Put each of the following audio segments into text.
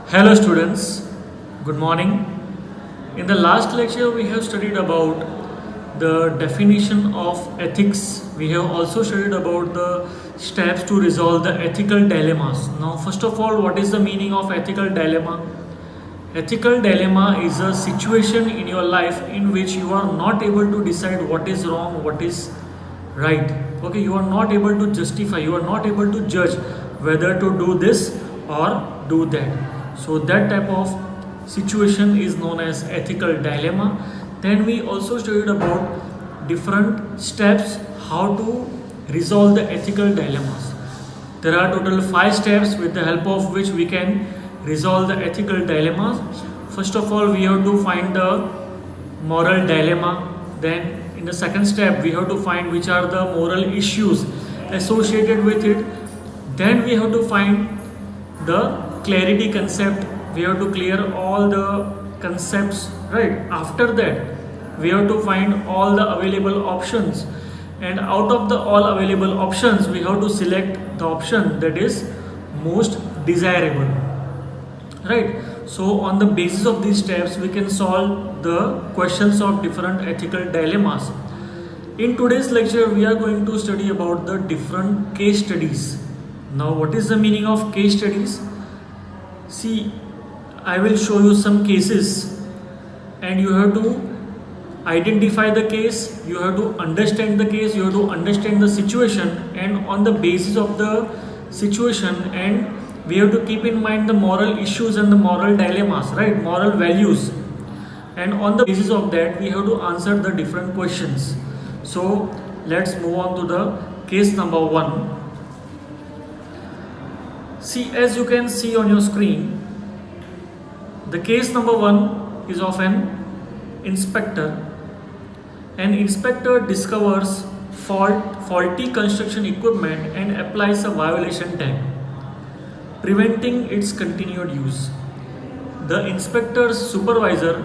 Hello students, good morning. In the last lecture we have studied about the definition of ethics. We have also studied about the steps to resolve the ethical dilemmas. Now first of all, what is the meaning of ethical dilemma? Ethical dilemma is a situation in your life in which you are not able to decide what is wrong, what is right. Okay, you are not able to justify, you are not able to judge whether to do this or do that. So that type of situation is known as ethical dilemma. Then we also studied about different steps how to resolve the ethical dilemmas. There are total 5 steps with the help of which we can resolve the ethical dilemmas. First of all, we have to find the moral dilemma. Then in the second step, we have to find which are the moral issues associated with it. Then we have to find the clarity concept. We have to clear all the concepts, right? After that we have to find all the available options, and out of the all available options we have to select the option that is most desirable, right? So on the basis of these steps we can solve the questions of different ethical dilemmas. In today's lecture we are going to study about the different case studies. Now what is the meaning of case studies? See, I will show you some cases and you have to identify the case, you have to understand the case, you have to understand the situation, and on the basis of the situation, and we have to keep in mind the moral issues and the moral dilemmas, right? Moral values. And on the basis of that we have to answer the different questions. So let's move on to the case number 1. See, as you can see on your screen, the case number 1 is of an inspector. An inspector discovers faulty construction equipment and applies a violation tag, preventing its continued use. The inspector's supervisor,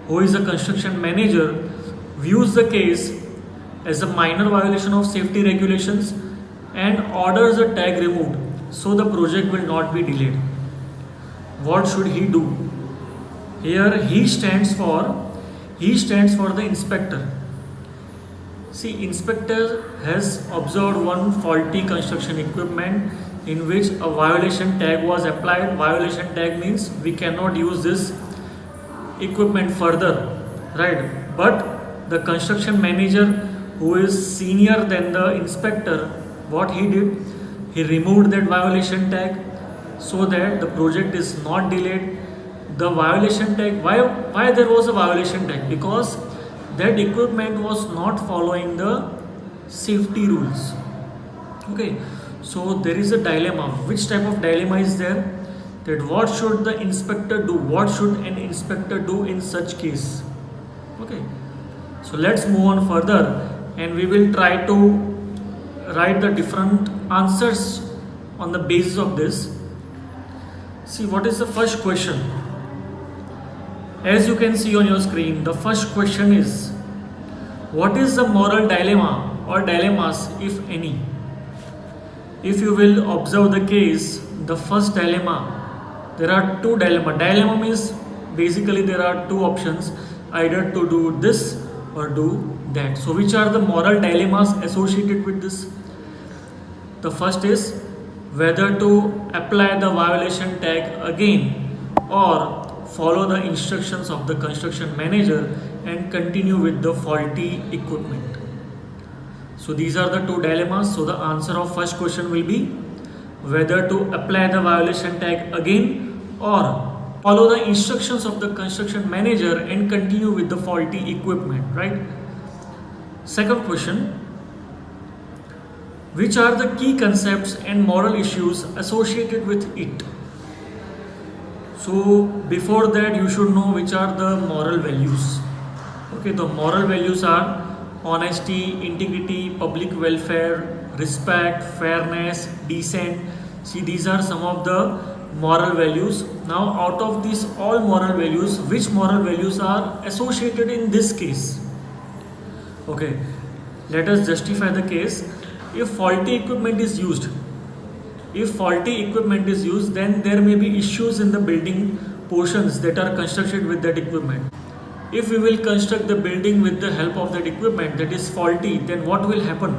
who is a construction manager, views the case as a minor violation of safety regulations and orders the tag removed so the project will not be delayed. What should he do? Here he stands for the inspector. See, inspector has observed one faulty construction equipment in which a violation tag was applied. Violation tag means we cannot use this equipment further, right? But the construction manager, who is senior than the inspector, what he did, he removed that violation tag so that the project is not delayed. The violation tag, why there was a violation tag? Because that equipment was not following the safety rules. Okay, so there is a dilemma. Which type of dilemma is there? That what should the inspector do? What should an inspector do in such case? Okay, so let's move on further and we will try to write the different answers on the basis of this. See, what is the first question? As you can see on your screen, the first question is, what is the moral dilemma or dilemmas, if any? If you will observe the case, the first dilemma, there are two dilemma. Dilemma means basically there are two options, either to do this or do that. So which are the moral dilemmas associated with this? The first is whether to apply the violation tag again or follow the instructions of the construction manager and continue with the faulty equipment. So these are the two dilemmas. So the answer of first question will be whether to apply the violation tag again or follow the instructions of the construction manager and continue with the faulty equipment, right? Second question, which are the key concepts and moral issues associated with it? So before that you should know which are the moral values. Okay, the moral values are honesty, integrity, public welfare, respect, fairness, decent. See, these are some of the moral values. Now out of these all moral values, which moral values are associated in this case? Okay, let us justify the case. If faulty equipment is used, if faulty equipment is used, then there may be issues in the building portions that are constructed with that equipment. If we will construct the building with the help of that equipment that is faulty, then what will happen?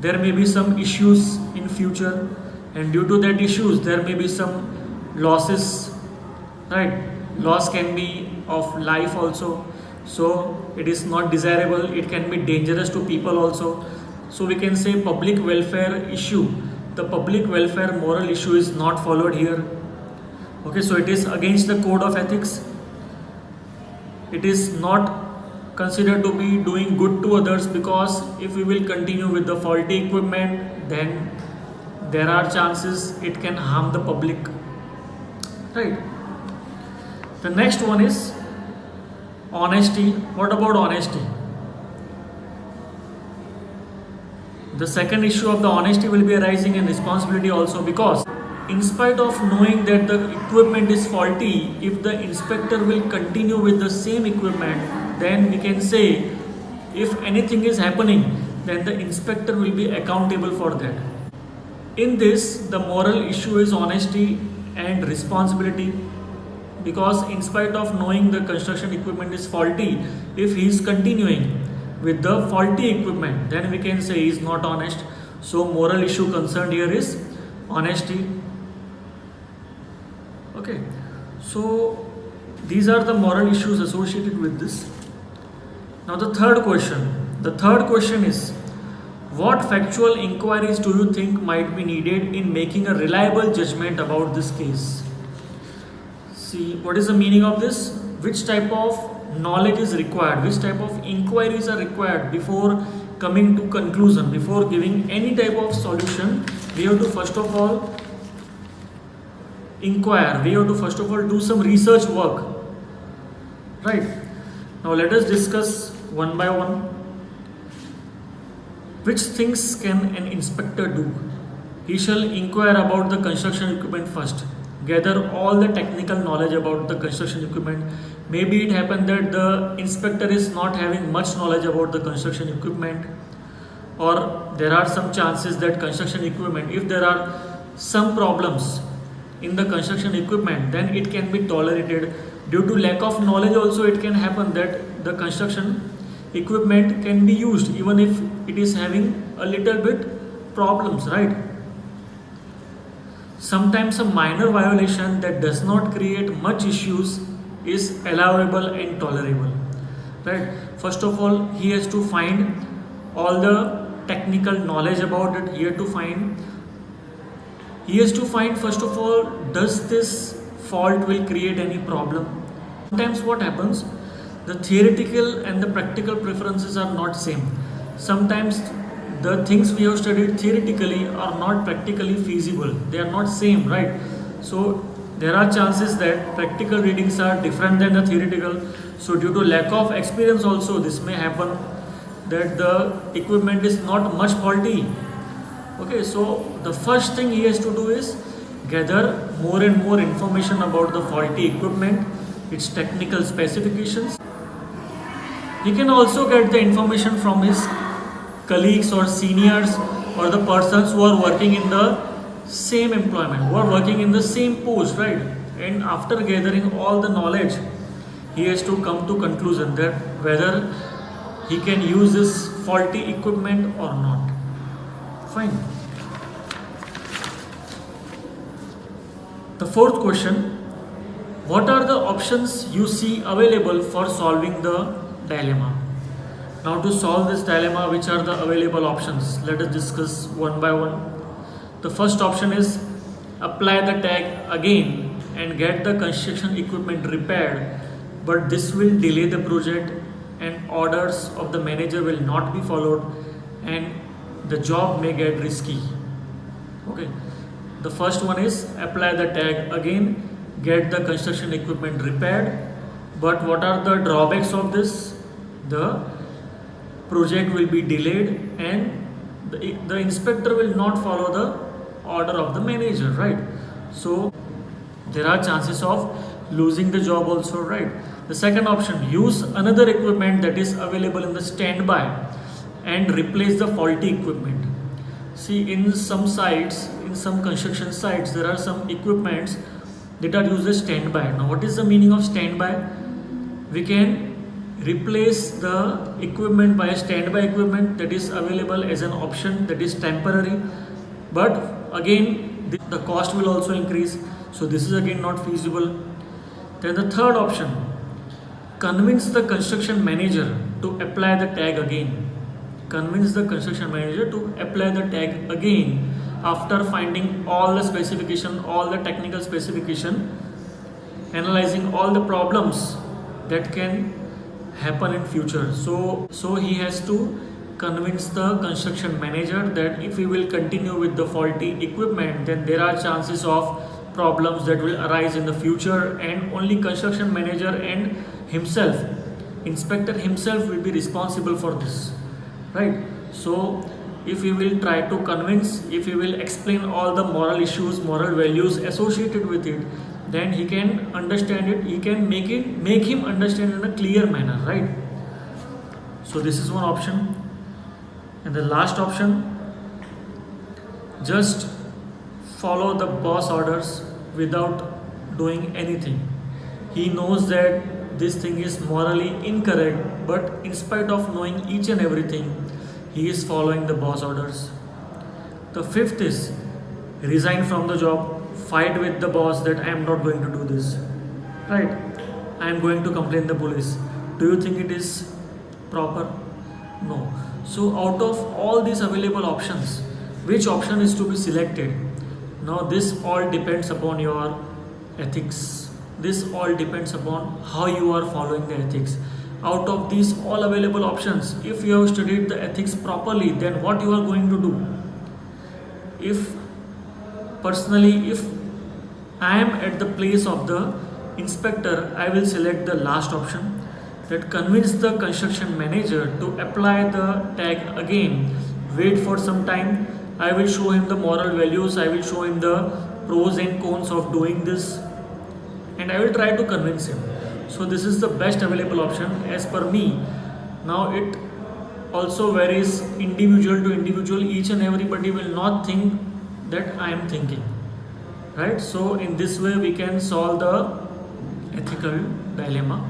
There may be some issues in future, and due to that issues there may be some losses, right? Loss can be of life also, so it is not desirable. It can be dangerous to people also. So we can say public welfare issue, the public welfare moral issue is not followed here. Okay, so it is against the code of ethics. It is not considered to be doing good to others, because if we will continue with the faulty equipment, then there are chances it can harm the public, right? The next one is honesty. What about honesty? The second issue of the honesty will be arising in responsibility also, because in spite of knowing that the equipment is faulty, if the inspector will continue with the same equipment, then we can say if anything is happening, then the inspector will be accountable for that. In this, the moral issue is honesty and responsibility, because in spite of knowing the construction equipment is faulty, if he is continuing with the faulty equipment, then we can say he is not honest. So moral issue concerned here is honesty. Okay, so these are the moral issues associated with this. Now the third question is, what factual inquiries do you think might be needed in making a reliable judgment about this case? See, what is the meaning of this? Which type of knowledge is required? Which type of inquiries are required before coming to conclusion? Before giving any type of solution, we have to first of all inquire. We have to first of all do some research work, right? Now let us discuss one by one. Which things can an inspector do? He shall inquire about the construction equipment first. Gather all the technical knowledge about the construction equipment. Maybe it happened that the inspector is not having much knowledge about the construction equipment, or there are some chances that construction equipment, if there are some problems in the construction equipment, then it can be tolerated. Due to lack of knowledge also, it can happen that the construction equipment can be used even if it is having a little bit problems, right? Sometimes a minor violation that does not create much issues is allowable and tolerable, right? First of all, he has to find all the technical knowledge about it. He has to find first of all, does this fault will create any problem? Sometimes what happens, the theoretical and the practical preferences are not same. Sometimes the things we have studied theoretically are not practically feasible. They are not same, right? So there are chances that practical readings are different than the theoretical. So due to lack of experience also, this may happen that the equipment is not much faulty. Okay, so the first thing he has to do is gather more and more information about the faulty equipment, its technical specifications. He can also get the information from his colleagues or seniors or the persons who are working in the same employment, who are working in the same post, right? And after gathering all the knowledge, he has to come to conclusion that whether he can use this faulty equipment or not. Fine. The fourth question, what are the options you see available for solving the dilemma? Now to solve this dilemma, which are the available options? Let us discuss one by one. The first option is apply the tag again and get the construction equipment repaired, but this will delay the project and orders of the manager will not be followed and the job may get risky. Okay, the first one is apply the tag again, get the construction equipment repaired, but what are the drawbacks of this? The project will be delayed and the inspector will not follow the order of the manager, right? So there are chances of losing the job also, right? The second option, use another equipment that is available in the standby and replace the faulty equipment. See, in some sites, in some construction sites there are some equipments that are used as standby. Now what is the meaning of standby? We can replace the equipment by a standby equipment that is available as an option, that is temporary, but again the cost will also increase, so this is again not feasible. Then the third option, convince the construction manager to apply the tag again. Convince the construction manager to apply the tag again after finding all the specification, all the technical specification, analyzing all the problems that can happen in future. So he has to convince the construction manager that if we will continue with the faulty equipment, then there are chances of problems that will arise in the future, and only construction manager and himself, inspector himself, will be responsible for this, right? So if we will try to convince, if we will explain all the moral issues, moral values associated with it, then he can understand it, he can make him understand in a clear manner, right? So this is one option. And the last option, just follow the boss orders without doing anything. He knows that this thing is morally incorrect, but in spite of knowing each and everything, he is following the boss orders. The fifth is resign from the job. Fight with the boss that I am not going to do this, right? I am going to complain the police. Do you think it is proper? No. So out of all these available options, which option is to be selected? Now this all depends upon your ethics. This all depends upon how you are following the ethics. Out of these all available options, if you have studied the ethics properly, then what you are going to do? If personally, if I am at the place of the inspector, I will select the last option, that convince the construction manager to apply the tag again. Wait for some time. I will show him the moral values, I will show him the pros and cons of doing this, and I will try to convince him. So this is the best available option as per me. Now it also varies individual to individual. Each and everybody will not think that I am thinking, right? So in this way we can solve the ethical dilemma.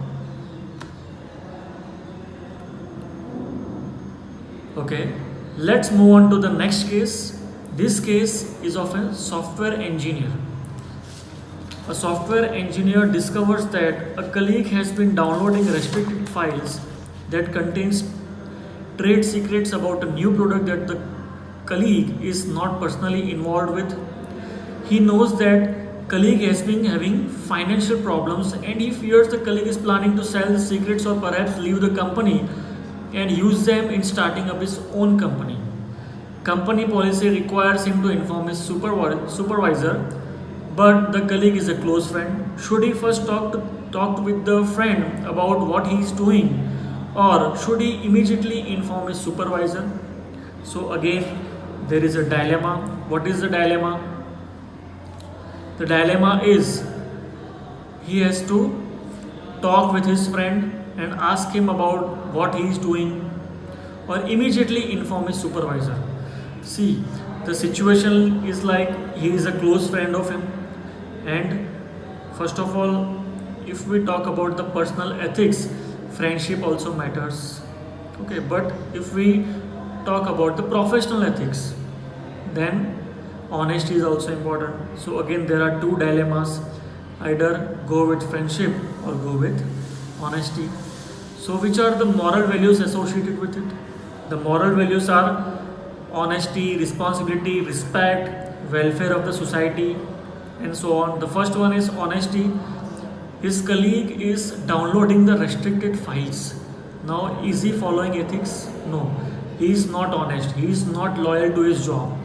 Okay, let's move on to the next case. This case is of a software engineer. A software engineer discovers that a colleague has been downloading restricted files that contains trade secrets about a new product that the colleague is not personally involved with. He knows that colleague has been having financial problems, and he fears the colleague is planning to sell the secrets or perhaps leave the company and use them in starting up his own company. Company policy requires him to inform his supervisor, but the colleague is a close friend. Should he first talk with the friend about what he is doing, or should he immediately inform his supervisor? So again, there is a dilemma. What is the dilemma? The dilemma is he has to talk with his friend and ask him about what he is doing, or immediately inform his supervisor. See, the situation is like he is a close friend of him, and first of all, if we talk about the personal ethics, friendship also matters. Okay, but if we talk about the professional ethics, then honesty is also important. So again, there are two dilemmas: either go with friendship or go with honesty. So which are the moral values associated with it? The moral values are honesty, responsibility, respect, welfare of the society, and so on. The first one is honesty. His colleague is downloading the restricted files. Now, is he following ethics? No. He is not honest. He is not loyal to his job.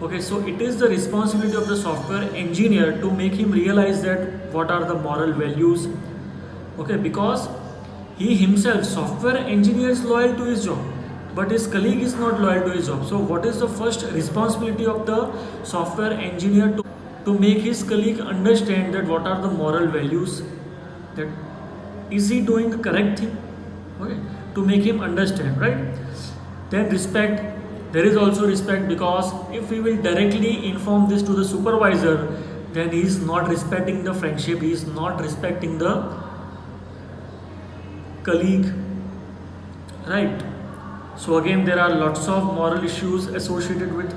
Okay, so it is the responsibility of the software engineer to make him realize that what are the moral values. Okay, because he himself, software engineer, is loyal to his job, but his colleague is not loyal to his job. So what is the first responsibility of the software engineer? To make his colleague understand that what are the moral values, that is he doing the correct thing, okay, to make him understand, right? Then respect. There is also respect, because if we will directly inform this to the supervisor, then he is not respecting the friendship, he is not respecting the colleague, right? So again, there are lots of moral issues associated with,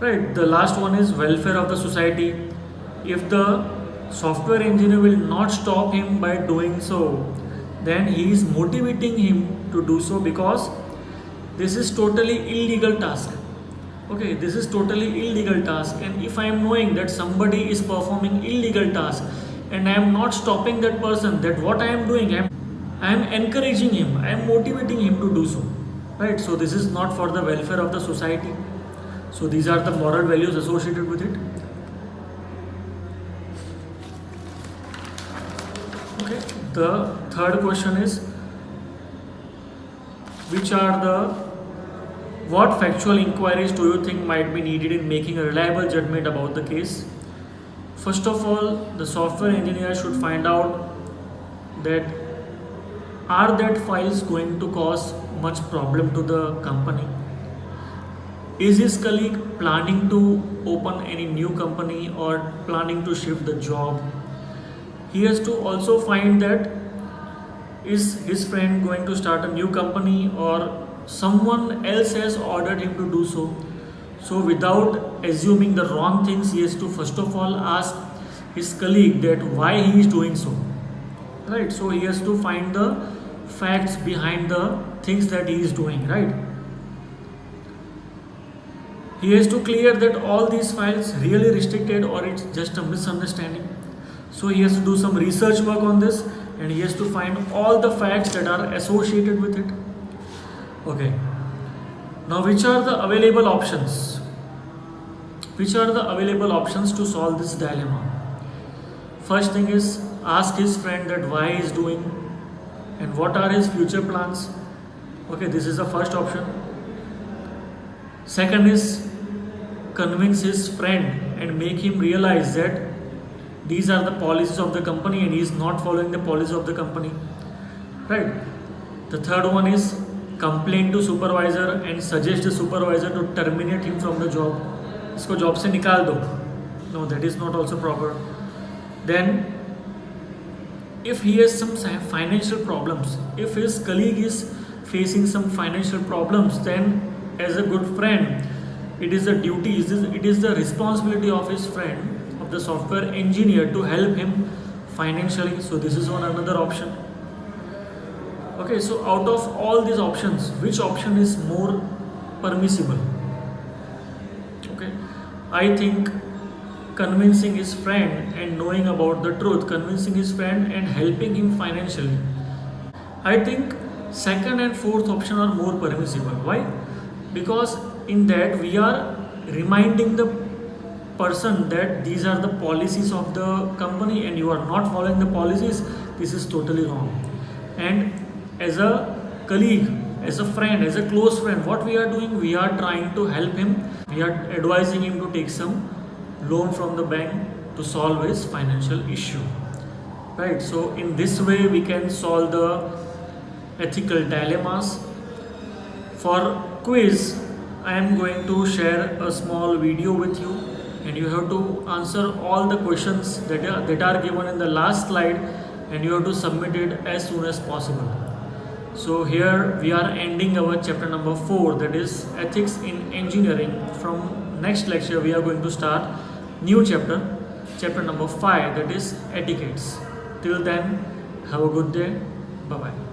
right? The last one is welfare of the society. If the software engineer will not stop him by doing so, then he is motivating him to do so, because this is totally illegal task. Okay, this is totally illegal task, and if I am knowing that somebody is performing illegal task and I am not stopping that person, that what I am doing, I am encouraging him, I am motivating him to do so, right? So this is not for the welfare of the society. So these are the moral values associated with it. Okay, the third question is, what factual inquiries do you think might be needed in making a reliable judgment about the case? First of all, the software engineer should find out that are that files going to cause much problem to the company? Is his colleague planning to open any new company or planning to shift the job? He has to also find that is his friend going to start a new company or someone else has ordered him to do so. So without assuming the wrong things, he has to first of all ask his colleague that why he is doing so, right? So he has to find the facts behind the things that he is doing, right? He has to clear that all these files really restricted or it's just a misunderstanding. So he has to do some research work on this, and he has to find all the facts that are associated with it. Okay, now which are the available options? Which are the available options to solve this dilemma? First thing is, ask his friend that why he is doing and what are his future plans. Okay, this is the first option. Second is, convince his friend and make him realize that these are the policies of the company and he is not following the policies of the company, right? The third one is, complain to supervisor and suggest the supervisor to terminate him from the job. Isko job se nikal do. No, that is not also proper. Then if he has some financial problems, if his colleague is facing some financial problems, then as a good friend, it is a duty, it is the responsibility of his friend, of the software engineer, to help him financially. So this is one another option. Okay, so out of all these options, which option is more permissible? Okay, I think convincing his friend and knowing about the truth, convincing his friend and helping him financially. I think second and fourth option are more permissible. Why? Because in that we are reminding the person that these are the policies of the company and you are not following the policies. This is totally wrong. And as a colleague, as a friend, as a close friend, what we are doing, we are trying to help him. We are advising him to take some loan from the bank to solve his financial issue, right? So in this way we can solve the ethical dilemmas. For quiz, I am going to share a small video with you, and you have to answer all the questions that are given in the last slide, and you have to submit it as soon as possible. So here we are ending our chapter number 4, that is ethics in engineering. From next lecture we are going to start new chapter number 5, that is etiquettes. Till then, have a good day. Bye bye.